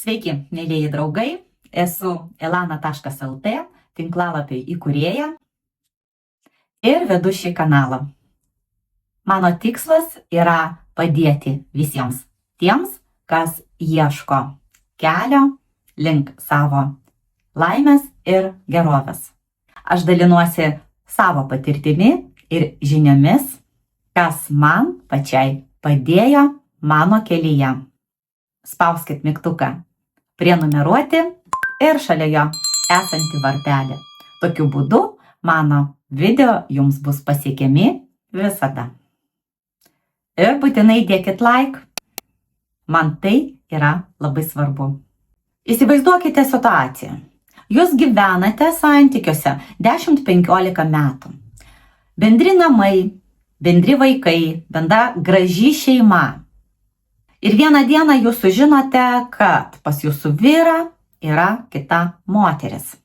Sveiki, mėlyjeji draugai, esu elana.lt, tinklalapio įkūrėja ir vedu šį kanalą. Mano tikslas yra padėti visiems tiems, kas ieško kelio link savo laimės ir gerovės. Aš dalinuosi savo patirtimi ir žiniomis, kas man pačiai padėjo mano kelyje. Spauskit mygtuką prenumeruoti ir šalia jo esantį varpelį. Tokiu būdu mano video jums bus pasiekiami visada. Ir būtinai dėkit like. Man tai yra labai svarbu. Įsivaizduokite situaciją. Jūs gyvenate santykiuose 10-15 metų. Bendri namai, bendri vaikai, bendra graži šeima. Ir vieną dieną jūs sužinote, kad pas jūsų vyrą yra kita moteris.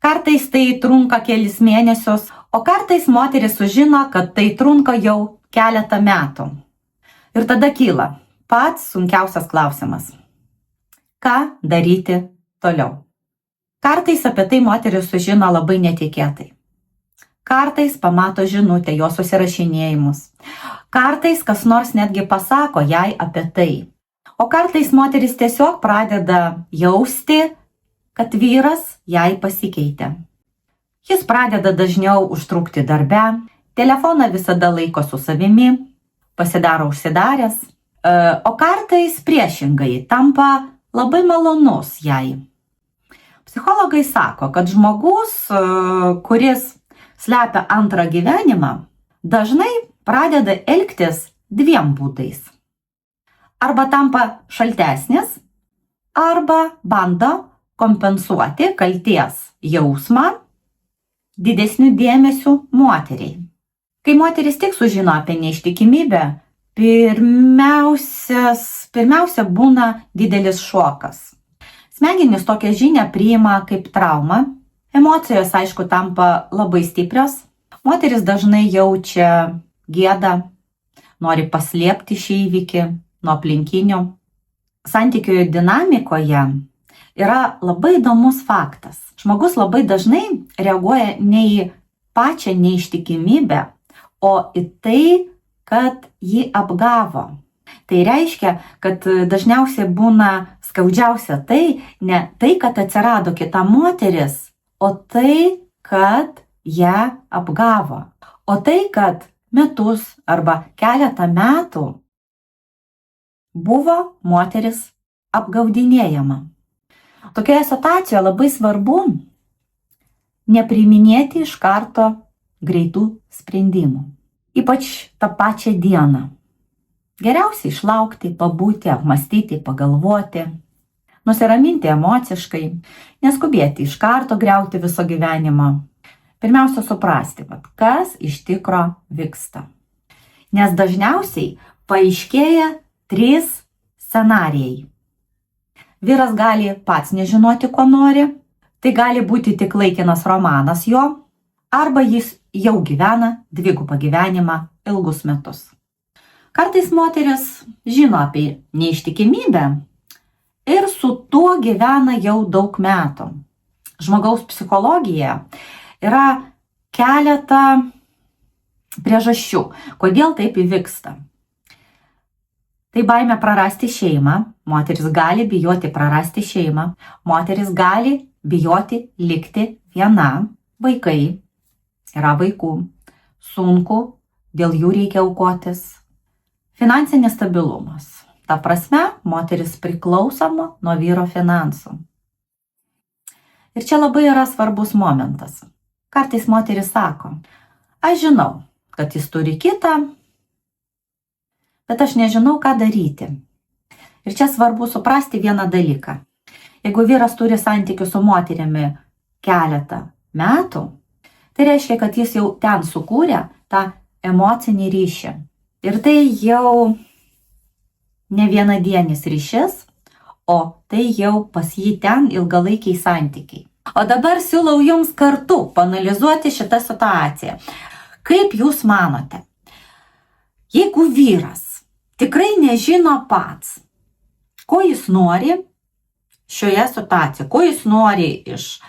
Kartais tai trunka kelis mėnesius, o kartais moteris sužino, kad tai trunka jau keletą metų. Ir tada kyla pats sunkiausias klausimas. Ką daryti toliau? Kartais apie tai moteris sužino labai netikėtai. Kartais pamato žinutę, jos susirašinėjimus. Kartais kas nors netgi pasako jai apie tai. O kartais moteris tiesiog pradeda jausti, kad vyras jai pasikeitė. Jis pradeda dažniau užtrukti darbe, telefoną visada laiko su savimi, pasidaro užsidaręs, o kartais priešingai tampa labai malonus jai. Psichologai sako, kad žmogus, kuris slepia antrą gyvenimą, dažnai pradeda elgtis dviem būdais. Arba tampa šaltesnis, arba bando kompensuoti kaltės jausmą didesniu dėmesiu moteriai. Kai moteris tik sužino apie neištikimybę, pirmiausia būna didelis šokas. Smegenys tokią žinią priima kaip traumą. Emocijos, aišku, tampa labai stiprios. Moteris dažnai jaučia gėdą, nori paslėpti šį įvykį nuo aplinkinių. Santykių dinamikoje yra labai įdomus faktas. Žmogus labai dažnai reaguoja ne į pačią neištikimybę, o į tai, kad jį apgavo. Tai reiškia, kad dažniausiai būna skaudžiausia tai, ne tai, kad atsirado kita moteris, o tai, kad ją apgavo. O tai, kad metus arba keletą metų buvo moteris apgaudinėjama. Tokioje situacijoje labai svarbu nepriiminėti iš karto greitų sprendimų. Ypač tą pačią dieną. Geriausia išlaukti, pabūti, apmąstyti, pagalvoti. Nusiraminti emociškai, neskubėti iš karto griauti viso gyvenimo. Pirmiausia, suprasti, kas iš tikro vyksta. Nes dažniausiai paaiškėja 3 scenarijai. Vyras gali pats nežinoti, ko nori, tai gali būti tik laikinas romanas jo, arba jis jau gyvena dvigubą gyvenimą ilgus metus. Kartais moteris žino apie neištikimybę, ir su tuo gyvena jau daug metų. Žmogaus psichologija yra keletą priežasčių, kodėl taip įvyksta. Tai baimė prarasti šeimą, moteris gali bijoti prarasti šeimą, moteris gali bijoti likti viena, vaikai, yra vaikų, sunku, dėl jų reikia aukotis, finansinis stabilumas. Ta prasme, moteris priklausoma nuo vyro finansų. Ir čia labai yra svarbus momentas. Kartais moteris sako, aš žinau, kad jis turi kitą, bet aš nežinau, ką daryti. Ir čia svarbu suprasti vieną dalyką. Jeigu vyras turi santykių su moterimi keletą metų, tai reiškia, kad jis jau ten sukūrė tą emocinį ryšį. Ir tai jau ne vienadienis ryšys, o tai jau pas jį ten ilgalaikiai santykiai. O dabar siūlau jums kartu paanalizuoti šitą situaciją. Kaip jūs manote, jeigu vyras tikrai nežino pats, ko jis nori šioje situacijoje, ko jis nori iš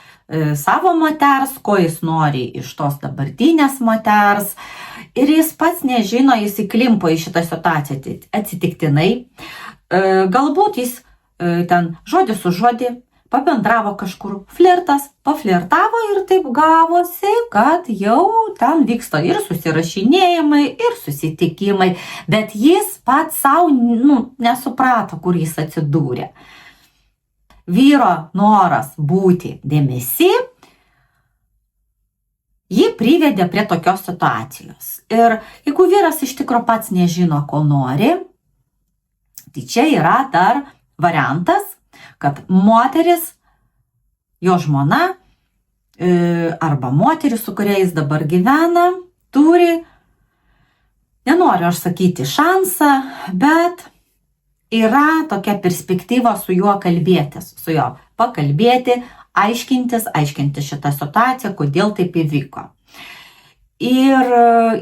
savo moters, ko jis nori iš tos dabartinės moters. Ir jis pats nežino, jis įklimpo į šitą situaciją atsitiktinai. Galbūt jis ten žodį su žodį pabendravo kažkur, flirtas, paflirtavo ir taip gavosi, kad jau ten vyksta ir susirašinėjimai, ir susitikimai, bet jis pats savo nesuprato, kur jis atsidūrė. Vyro noras būti dėmesy jį privedė prie tokios situacijos. Ir jeigu vyras iš tikro pats nežino, ko nori, tai čia yra dar variantas, kad moteris, jo žmona arba moteris, su kuria jis dabar gyvena, turi, nenoriu aš sakyti šansą, bet yra tokia perspektyva su juo kalbėtis, su juo pakalbėti, aiškinti šitą situaciją, kodėl taip įvyko. Ir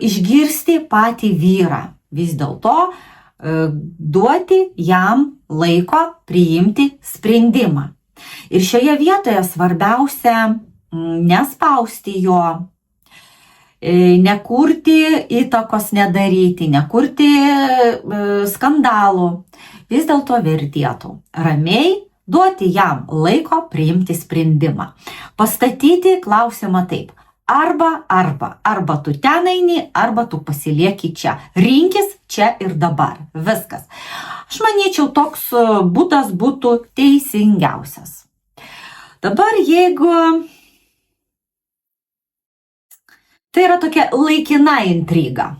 išgirsti patį vyrą, vis dėlto duoti jam laiko priimti sprendimą. Ir šioje vietoje svarbiausia nespausti jo, nekurti įtakos nedaryti, nekurti skandalų. Vis dėlto vertėtų ramiai duoti jam laiko priimti sprendimą. Pastatyti klausimą taip. Arba tu ten eini, arba tu pasilieki čia. Rinkis čia ir dabar. Viskas. Aš manyčiau, toks būdas būtų teisingiausias. Dabar jeigu tai yra tokia laikina intriga.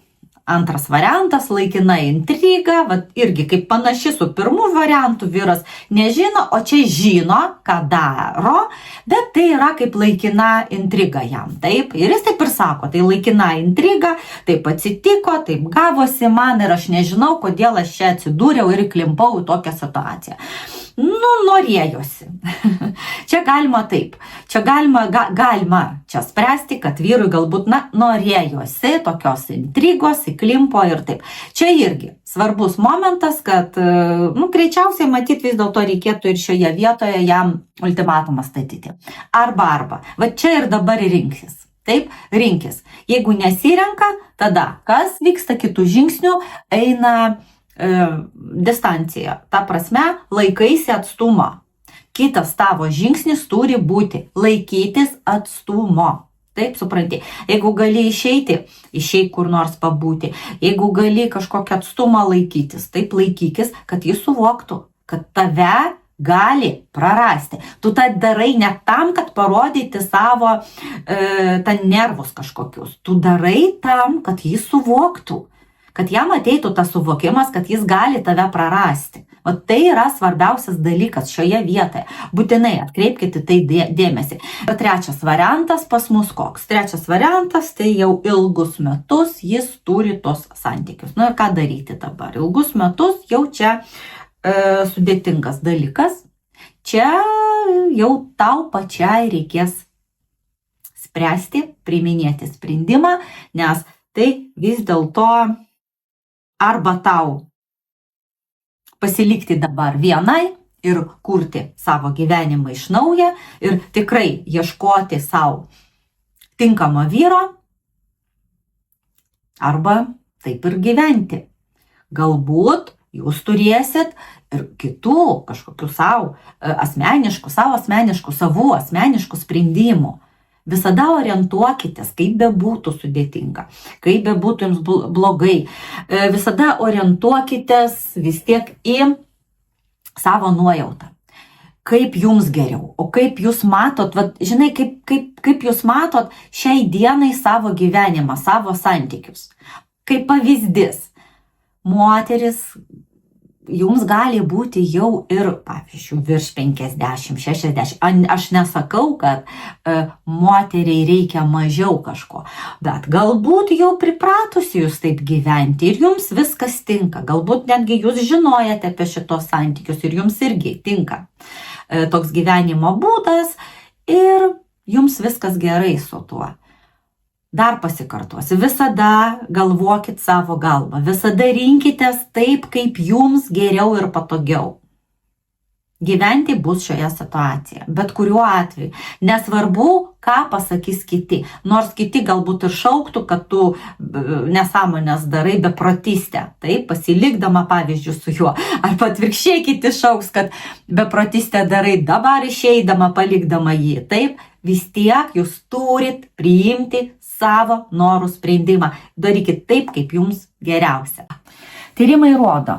Antras variantas, laikina intriga, irgi kaip panaši su pirmu variantu, vyras nežino, o čia žino, ką daro, bet tai yra kaip laikina intriga jam, taip? Ir jis taip ir sako, tai laikina intriga, taip atsitiko, taip gavosi man ir aš nežinau, kodėl aš čia atsidūriau ir įklimpau į tokią situaciją. Norėjosi. Čia galima taip. Čia galima čia spręsti, kad vyrui galbūt norėjosi tokios intrigos, įklimpo ir taip. Čia irgi svarbus momentas, kad greičiausiai matyt vis dėlto reikėtų ir šioje vietoje jam ultimatumą statyti. Arba. Va čia ir dabar rinksis. Taip, rinkis. Jeigu nesirenka, tada kas vyksta kitų žingsnių, eina distancija. Ta prasme, laikaisi atstumą. Kitas tavo žingsnis turi būti laikytis atstumo. Taip, supranti. Jeigu gali išeik kur nors pabūti. Jeigu gali kažkokią atstumą laikytis, taip laikykis, kad jis suvoktų, kad tave gali prarasti. Tu tą darai ne tam, kad parodyti savo nervus kažkokius. Tu darai tam, kad jis suvoktų. Kad jam ateitų tas suvokimas, kad jis gali tave prarasti. O tai yra svarbiausias dalykas šioje vietoje. Būtinai atkreipkite tai dėmesį. Trečias variantas pas mus koks? Trečias variantas, tai jau ilgus metus jis turi tos santykius. Ir ką daryti dabar? Ilgus metus jau čia sudėtingas dalykas. Čia jau tau pačiai reikės spręsti, priiminėti sprendimą, nes tai vis dėlto arba tau pasilikti dabar vienai ir kurti savo gyvenimą iš naujo ir tikrai ieškoti savo tinkamo vyro, arba taip ir gyventi. Galbūt jūs turėsit ir kitų kažkokių savų asmeniškų sprendimų. Visada orientuokitės, kaip bebūtų sudėtinga, kaip bebūtų jums blogai. Visada orientuokitės vis tiek į savo nuojautą. Kaip jums geriau, o kaip jūs matot, žinai, kaip jūs matot šiai dienai savo gyvenimą, savo santykius. Kaip pavyzdys, moteris jums gali būti jau ir, pavyzdžiui, virš 50, 60. Aš nesakau, kad moteriai reikia mažiau kažko, bet galbūt jau pripratusi jūs taip gyventi ir jums viskas tinka. Galbūt netgi jūs žinojate apie šitos santykius ir jums irgi tinka toks gyvenimo būdas ir jums viskas gerai su tuo. Dar pasikartosiu, visada galvokit savo galvą, visada rinkitės taip, kaip jums geriau ir patogiau. gyventi bus šioje situacijoje. Bet kuriuo atveju. Nesvarbu, ką pasakys kiti. Nors kiti galbūt ir šauktų, kad tu nesąmonės darai beprotystę. Taip, pasilikdama pavyzdžių su juo. Arba atvirkščiai kiti šauks, kad beprotystę darai dabar išeidama, palikdama jį. Taip, vis tiek jūs turit priimti savo norų sprendimą. Darykit taip, kaip jums geriausia. Tyrimai rodo,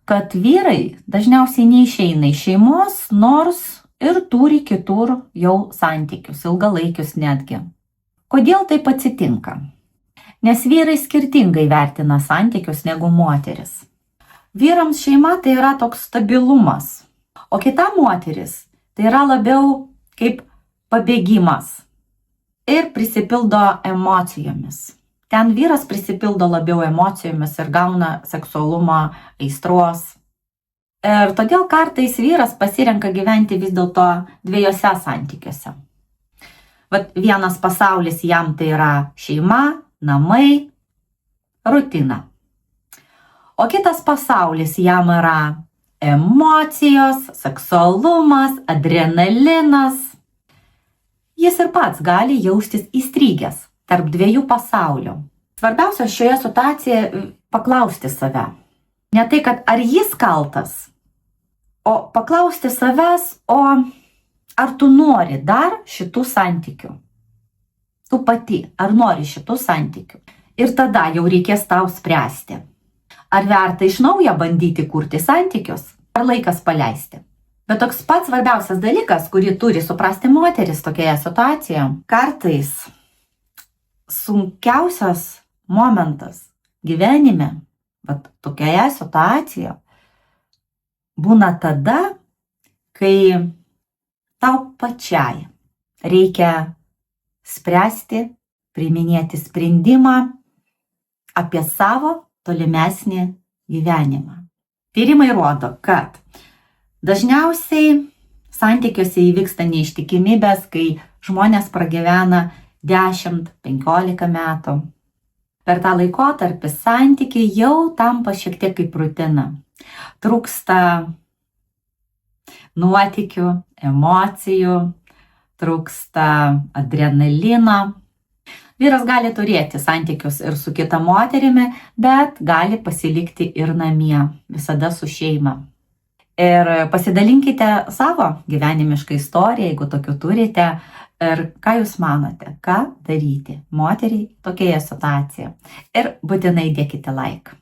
kad vyrai dažniausiai neišeina iš šeimos, nors ir turi kitur jau santykius, ilgalaikius netgi. Kodėl taip atsitinka? Nes vyrai skirtingai vertina santykius negu moteris. Vyrams šeima tai yra toks stabilumas, o kita moteris tai yra labiau kaip pabėgimas ir prisipildo emocijomis. Ten vyras prisipildo labiau emocijomis ir gauna seksualumą, aistros. Ir todėl kartais vyras pasirenka gyventi vis dėlto dviejose santykiuose. Vat vienas pasaulis jam tai yra šeima, namai, rutina. O kitas pasaulis jam yra emocijos, seksualumas, adrenalinas. Jis ir pats gali jaustis įstrigęs tarp dviejų pasaulių. Svarbiausia šioje situacijoje paklausti save. Ne tai, kad ar jis kaltas, o paklausti savęs, o ar tu nori dar šitų santykių? Tu pati, ar nori šitų santykių? Ir tada jau reikės tau spręsti. Ar verta iš naujo bandyti kurti santykius, ar laikas paleisti? Bet toks pats svarbiausias dalykas, kurį turi suprasti moteris tokioje situacijoje, kartais sunkiausias momentas gyvenime, bet tokioje situacijoje, būna tada, kai tau pačiai reikia spręsti, priiminėti sprendimą apie savo tolimesnį gyvenimą. Tyrimai rodo, kad dažniausiai santykiuose įvyksta neištikimybės, kai žmonės pragyvena 10-15 metų. Per tą laikotarpį santykiai jau tampa šiek tiek kaip rutina. Trūksta nuotykių, emocijų, trūksta adrenalino. Vyras gali turėti santykius ir su kita moterimi, bet gali pasilikti ir namie, visada su šeima. Ir pasidalinkite savo gyvenimišką istoriją, jeigu tokių turite, ir ką jūs manote, ką daryti moteriai tokioje situacijoje. Ir būtinai dėkite like.